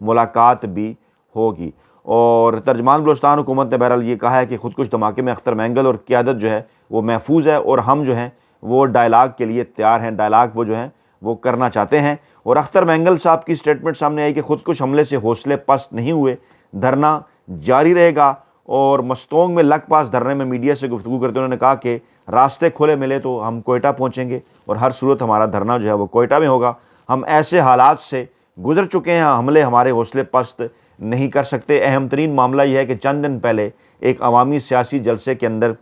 ملاقات بھی ہوگی۔ اور ترجمان بلوچستان حکومت نے بہرحال یہ کہا ہے کہ خودکش دھماکے میں اختر مینگل اور قیادت جو ہے وہ محفوظ ہے، اور ہم جو ہیں وہ ڈائلاگ کے لیے تیار ہیں، ڈائلاگ وہ جو ہیں وہ کرنا چاہتے ہیں۔ اور اختر مینگل صاحب کی سٹیٹمنٹ سامنے آئی کہ خودکش حملے سے حوصلے پست نہیں ہوئے، دھرنا جاری رہے گا۔ اور مستونگ میں لک پاس دھرنے میں میڈیا سے گفتگو کرتے انہوں نے کہا کہ راستے کھلے ملے تو ہم کوئٹہ پہنچیں گے، اور ہر صورت ہمارا دھرنا جو ہے وہ کوئٹہ میں ہوگا۔ ہم ایسے حالات سے گزر چکے ہیں، حملے ہمارے حوصلے پست نہیں کر سکتے۔ اہم ترین معاملہ یہ ہے کہ چند دن پہلے ایک عوامی سیاسی جلسے کے اندر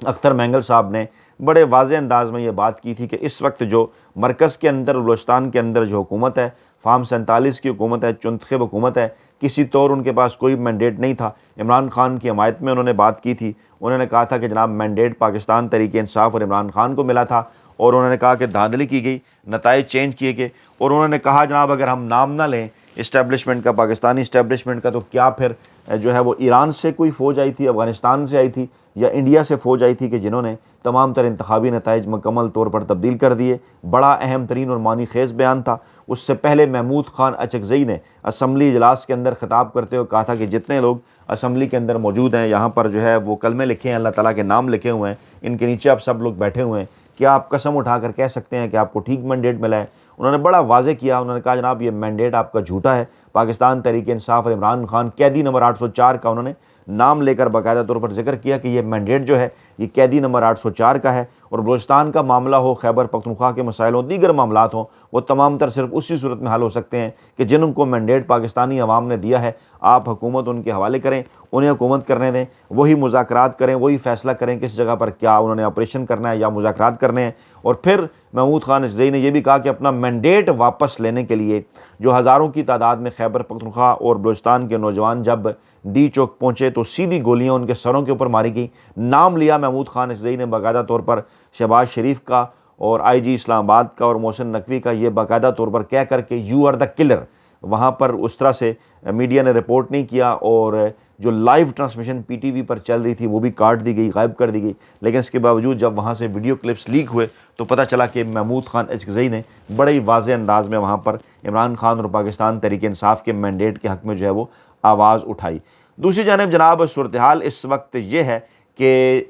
اختر مینگل صاحب نے بڑے واضح انداز میں یہ بات کی تھی کہ اس وقت جو مرکز کے اندر بلوچستان کے اندر جو حکومت ہے، فارم 47 کی حکومت ہے، چنتخب حکومت ہے، کسی طور ان کے پاس کوئی مینڈیٹ نہیں تھا۔ عمران خان کی حمایت میں انہوں نے بات کی تھی، انہوں نے کہا تھا کہ جناب مینڈیٹ پاکستان تحریک انصاف اور عمران خان کو ملا تھا، اور انہوں نے کہا کہ دھاندلی کی گئی، نتائج چینج کیے گئے، اور انہوں نے کہا جناب اگر ہم نام نہ لیں اسٹیبلشمنٹ کا، پاکستانی اسٹیبلشمنٹ کا، تو کیا پھر جو ہے وہ ایران سے کوئی فوج آئی تھی، افغانستان سے آئی تھی، یا انڈیا سے فوج آئی تھی کہ جنہوں نے تمام تر انتخابی نتائج مکمل طور پر تبدیل کر دیے۔ بڑا اہم ترین اور معنی خیز بیان تھا۔ اس سے پہلے محمود خان اچکزئی نے اسمبلی اجلاس کے اندر خطاب کرتے ہوئے کہا تھا کہ جتنے لوگ اسمبلی کے اندر موجود ہیں، یہاں پر جو ہے وہ کلمے لکھے ہیں، اللہ تعالیٰ کے نام لکھے ہوئے ہیں، ان کے نیچے آپ سب لوگ بیٹھے ہوئے ہیں، کیا آپ قسم اٹھا کر کہہ سکتے ہیں کہ آپ کو ٹھیک مینڈیٹ ملا ہے؟ انہوں نے بڑا واضح کیا، انہوں نے کہا جناب یہ مینڈیٹ آپ کا جھوٹا ہے۔ پاکستان تحریک انصاف اور عمران خان قیدی نمبر 804 کا انہوں نے نام لے کر باقاعدہ طور پر ذکر کیا کہ یہ مینڈیٹ جو ہے یہ قیدی نمبر 804 کا ہے، اور بلوچستان کا معاملہ ہو، خیبر پختونخوا کے مسائل ہوں، دیگر معاملات ہوں، وہ تمام تر صرف اسی صورت میں حل ہو سکتے ہیں کہ جن کو مینڈیٹ پاکستانی عوام نے دیا ہے، آپ حکومت ان کے حوالے کریں، انہیں حکومت کرنے دیں، وہی مذاکرات کریں، وہی فیصلہ کریں کس جگہ پر کیا انہوں نے آپریشن کرنا ہے یا مذاکرات کرنے ہیں۔ اور پھر محمود خان اچکزئی نے یہ بھی کہا کہ اپنا مینڈیٹ واپس لینے کے لیے جو ہزاروں کی تعداد میں خیبر پختونخوا اور بلوچستان کے نوجوان جب ڈی چوک پہنچے تو سیدھی گولیاں ان کے سروں کے اوپر ماری گئیں۔ نام لیا محمود خان اچکزئی نے باقاعدہ طور پر شہباز شریف کا اور آئی جی اسلام آباد کا اور محسن نقوی کا، یہ باقاعدہ طور پر کہہ کر کہ یو آر دا کلر۔ وہاں پر اس طرح سے میڈیا نے رپورٹ نہیں کیا، اور جو live transmission P T V پر چل رہی تھی وہ بھی کاٹ دی گئی، غائب کر دی گئی۔ لیکن اس کے باوجود جب وہاں سے ویڈیو کلپس لیک ہوئے تو پتہ چلا کہ محمود خان اچکزئی نے بڑے ہی واضح انداز میں وہاں پر عمران خان اور پاکستان تحریک انصاف کے مینڈیٹ کے حق میں جو ہے وہ آواز اٹھائی۔ دوسری جانب جناب صورتحال اس وقت یہ ہے کہ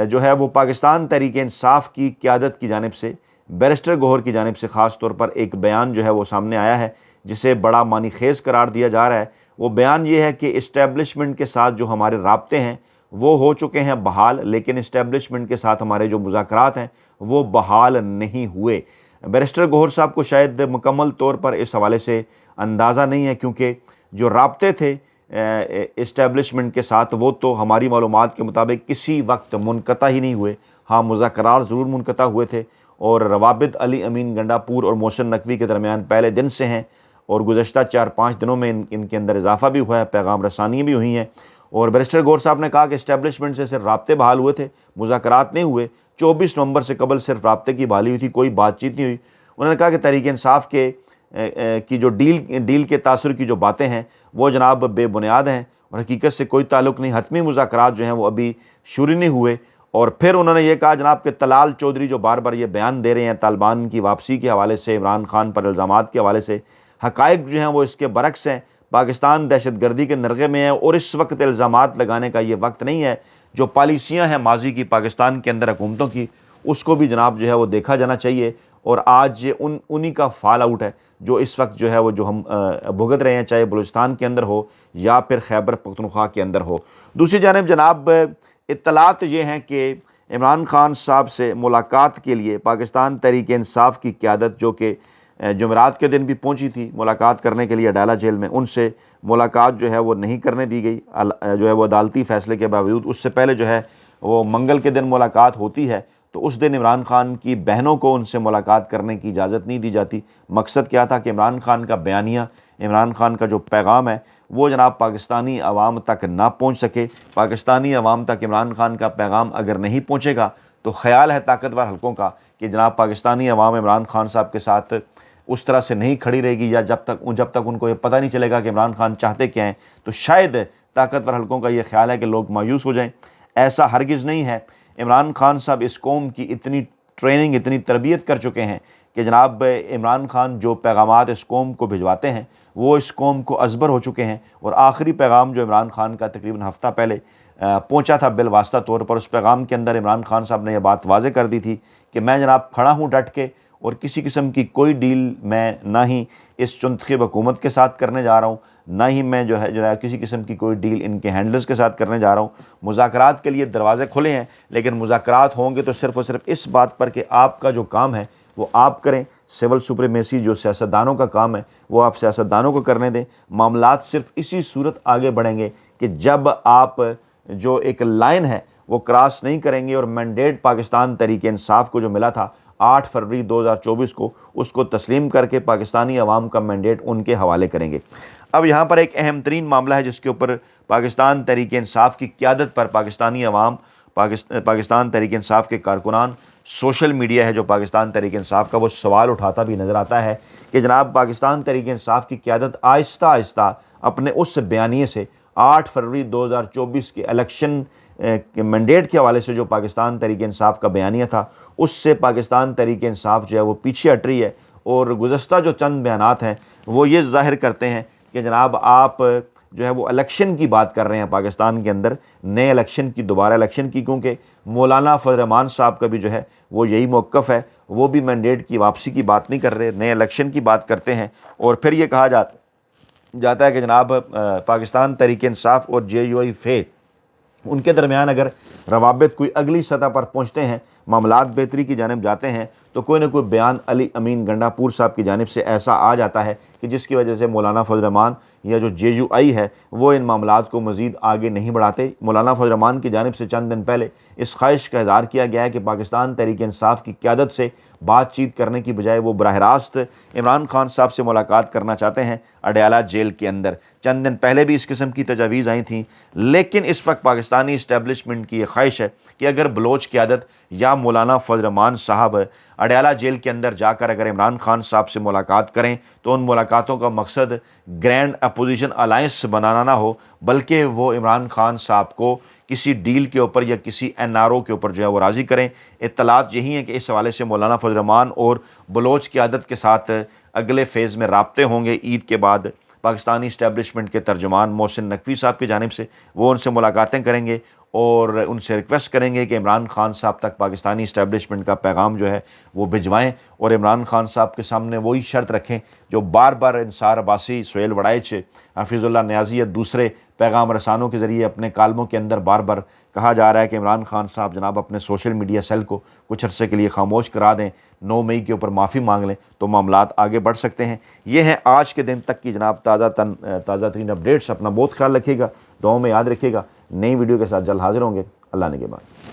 جو ہے وہ پاکستان تحریک انصاف کی قیادت کی جانب سے، بیرسٹر گوہر کی جانب سے خاص طور پر ایک بیان جو ہے وہ سامنے آیا ہے جسے بڑا معنی خیز قرار دیا جا رہا ہے۔ وہ بیان یہ ہے کہ اسٹیبلشمنٹ کے ساتھ جو ہمارے رابطے ہیں وہ ہو چکے ہیں بحال، لیکن اسٹیبلشمنٹ کے ساتھ ہمارے جو مذاکرات ہیں وہ بحال نہیں ہوئے۔ بیرسٹر گوہر صاحب کو شاید مکمل طور پر اس حوالے سے اندازہ نہیں ہے، کیونکہ جو رابطے تھے اسٹیبلشمنٹ کے ساتھ وہ تو ہماری معلومات کے مطابق کسی وقت منقطع ہی نہیں ہوئے۔ ہاں مذاکرات ضرور منقطع ہوئے تھے، اور روابط علی امین گنڈا پور اور محسن نقوی کے درمیان پہلے دن سے ہیں، اور گزشتہ 4-5 دنوں میں ان کے اندر اضافہ بھی ہوا ہے، پیغام رسانیاں بھی ہوئی ہیں۔ اور بیرسٹر گوہر صاحب نے کہا کہ اسٹیبلشمنٹ سے صرف رابطے بحال ہوئے تھے، مذاکرات نہیں ہوئے۔ 24 نومبر سے قبل صرف رابطے کی بحالی ہوئی تھی، کوئی بات چیت نہیں ہوئی۔ انہوں نے کہا کہ تحریک انصاف کی جو ڈیل کے تاثر کی جو باتیں ہیں وہ جناب بے بنیاد ہیں، اور حقیقت سے کوئی تعلق نہیں۔ حتمی مذاکرات جو ہیں وہ ابھی شروع نہیں ہوئے۔ اور پھر انہوں نے یہ کہا جناب کہ طلال چودھری جو بار بار یہ بیان دے رہے ہیں طالبان کی واپسی کے حوالے سے، عمران خان پر الزامات کے حوالے سے، حقائق جو ہیں وہ اس کے برعکس ہیں۔ پاکستان دہشت گردی کے نرغے میں ہے، اور اس وقت الزامات لگانے کا یہ وقت نہیں ہے۔ جو پالیسیاں ہیں ماضی کی پاکستان کے اندر حکومتوں کی، اس کو بھی جناب جو ہے وہ دیکھا جانا چاہیے، اور آج انہی کا فال آؤٹ ہے جو اس وقت جو ہے وہ جو ہم بھگت رہے ہیں، چاہے بلوچستان کے اندر ہو یا پھر خیبر پختونخوا کے اندر ہو۔ دوسری جانب جناب اطلاعات یہ ہیں کہ عمران خان صاحب سے ملاقات کے لیے پاکستان تحریک انصاف کی قیادت، جو کہ جمعرات کے دن بھی پہنچی تھی ملاقات کرنے کے لیے اڈالہ جیل میں، ان سے ملاقات جو ہے وہ نہیں کرنے دی گئی، جو ہے وہ عدالتی فیصلے کے باوجود۔ اس سے پہلے جو ہے وہ منگل کے دن ملاقات ہوتی ہے، تو اس دن عمران خان کی بہنوں کو ان سے ملاقات کرنے کی اجازت نہیں دی جاتی۔ مقصد کیا تھا کہ عمران خان کا بیانیہ، عمران خان کا جو پیغام ہے وہ جناب پاکستانی عوام تک نہ پہنچ سکے۔ پاکستانی عوام تک عمران خان کا پیغام اگر نہیں پہنچے گا تو خیال ہے طاقتور حلقوں کا کہ جناب پاکستانی عوام عمران خان صاحب کے ساتھ اس طرح سے نہیں کھڑی رہے گی، یا جب تک ان کو یہ پتہ نہیں چلے گا کہ عمران خان چاہتے کیا ہیں، تو شاید طاقتور حلقوں کا یہ خیال ہے کہ لوگ مایوس ہو جائیں۔ ایسا ہرگز نہیں ہے۔ عمران خان صاحب اس قوم کی اتنی ٹریننگ، اتنی تربیت کر چکے ہیں کہ جناب عمران خان جو پیغامات اس قوم کو بھجواتے ہیں وہ اس قوم کو ازبر ہو چکے ہیں، اور آخری پیغام جو عمران خان کا تقریباً ہفتہ پہلے پہنچا تھا بالواسطہ طور پر، اس پیغام کے اندر عمران خان صاحب نے یہ بات واضح کر دی تھی کہ میں جناب کھڑا ہوں ڈٹ کے، اور کسی قسم کی کوئی ڈیل میں نہ ہی اس چنتخب حکومت کے ساتھ کرنے جا رہا ہوں، نہ ہی میں جو ہے کسی قسم کی کوئی ڈیل ان کے ہینڈلرز کے ساتھ کرنے جا رہا ہوں۔ مذاکرات کے لیے دروازے کھلے ہیں، لیکن مذاکرات ہوں گے تو صرف اور صرف اس بات پر کہ آپ کا جو کام ہے وہ آپ کریں، سول سپریمیسی جو سیاستدانوں کا کام ہے وہ آپ سیاستدانوں کو کرنے دیں۔ معاملات صرف اسی صورت آگے بڑھیں گے کہ جب آپ جو ایک لائن ہے وہ کراس نہیں کریں گے، اور مینڈیٹ پاکستان تحریک انصاف کو جو ملا تھا 8 فروری 2024 کو، اس کو تسلیم کر کے پاکستانی عوام کا مینڈیٹ ان کے حوالے کریں گے۔ اب یہاں پر ایک اہم ترین معاملہ ہے جس کے اوپر پاکستان تحریک انصاف کی قیادت پر پاکستانی عوام، پاکستان تحریک انصاف کے کارکنان، سوشل میڈیا ہے جو پاکستان تحریک انصاف کا، وہ سوال اٹھاتا بھی نظر آتا ہے کہ جناب پاکستان تحریک انصاف کی قیادت آہستہ آہستہ اپنے اس بیانیے سے 8 فروری 2024 کے الیکشن مینڈیٹ کے حوالے سے جو پاکستان تحریک انصاف کا بیانیہ تھا، اس سے پاکستان تحریک انصاف جو ہے وہ پیچھے ہٹ رہی ہے، اور گزشتہ جو چند بیانات ہیں وہ یہ ظاہر کرتے ہیں کہ جناب آپ جو ہے وہ الیکشن کی بات کر رہے ہیں پاکستان کے اندر، نئے الیکشن کی، دوبارہ الیکشن کی، کیونکہ مولانا فضل الرحمان صاحب کا بھی جو ہے وہ یہی موقف ہے، وہ بھی مینڈیٹ کی واپسی کی بات نہیں کر رہے، نئے الیکشن کی بات کرتے ہیں۔ اور پھر یہ کہا جاتا ہے کہ جناب پاکستان تحریک انصاف اور JUI فے ان کے درمیان اگر روابط کوئی اگلی سطح پر پہنچتے ہیں، معاملات بہتری کی جانب جاتے ہیں، تو کوئی نہ کوئی بیان علی امین گنڈا پور صاحب کی جانب سے ایسا آ جاتا ہے کہ جس کی وجہ سے مولانا فضل الرحمان یا جو JUI ہے وہ ان معاملات کو مزید آگے نہیں بڑھاتے۔ مولانا فضل الرحمان کی جانب سے چند دن پہلے اس خواہش کا اظہار کیا گیا ہے کہ پاکستان تحریک انصاف کی قیادت سے بات چیت کرنے کی بجائے وہ براہ راست عمران خان صاحب سے ملاقات کرنا چاہتے ہیں اڈیالہ جیل کے اندر۔ چند دن پہلے بھی اس قسم کی تجاویز آئی تھیں، لیکن اس وقت پاکستانی اسٹیبلشمنٹ کی یہ خواہش ہے کہ اگر بلوچ قیادت یا مولانا فضل الرحمان صاحب اڈیالہ جیل کے اندر جا کر اگر عمران خان صاحب سے ملاقات کریں تو ان ملاقاتوں کا مقصد گرینڈ اپوزیشن الائنس بنانا نہ ہو، بلکہ وہ عمران خان صاحب کو کسی ڈیل کے اوپر یا کسی NRO کے اوپر جو ہے وہ راضی کریں۔ اطلاعات یہی ہیں کہ اس حوالے سے مولانا فضل الرحمان اور بلوچ قیادت کے ساتھ اگلے فیز میں رابطے ہوں گے عید کے بعد۔ پاکستانی اسٹیبلشمنٹ کے ترجمان محسن نقوی صاحب کی جانب سے وہ ان سے ملاقاتیں کریں گے اور ان سے ریکویسٹ کریں گے کہ عمران خان صاحب تک پاکستانی اسٹیبلشمنٹ کا پیغام جو ہے وہ بھجوائیں، اور عمران خان صاحب کے سامنے وہی شرط رکھیں جو بار بار انصار عباسی، سہیل وڑائچ، حفیظ اللہ نیازی یا دوسرے پیغام رسانوں کے ذریعے اپنے کالموں کے اندر بار بار کہا جا رہا ہے کہ عمران خان صاحب جناب اپنے سوشل میڈیا سیل کو کچھ عرصے کے لیے خاموش کرا دیں، 9 مئی کے اوپر معافی مانگ لیں، تو معاملات آگے بڑھ سکتے ہیں۔ یہ ہیں آج کے دن تک کی جناب تازہ ترین اپڈیٹس۔ اپنا بہت خیال رکھیے گا، دعاؤں میں یاد رکھیے گا۔ نئی ویڈیو کے ساتھ جلد حاضر ہوں گے۔ اللہ نے کے بعد۔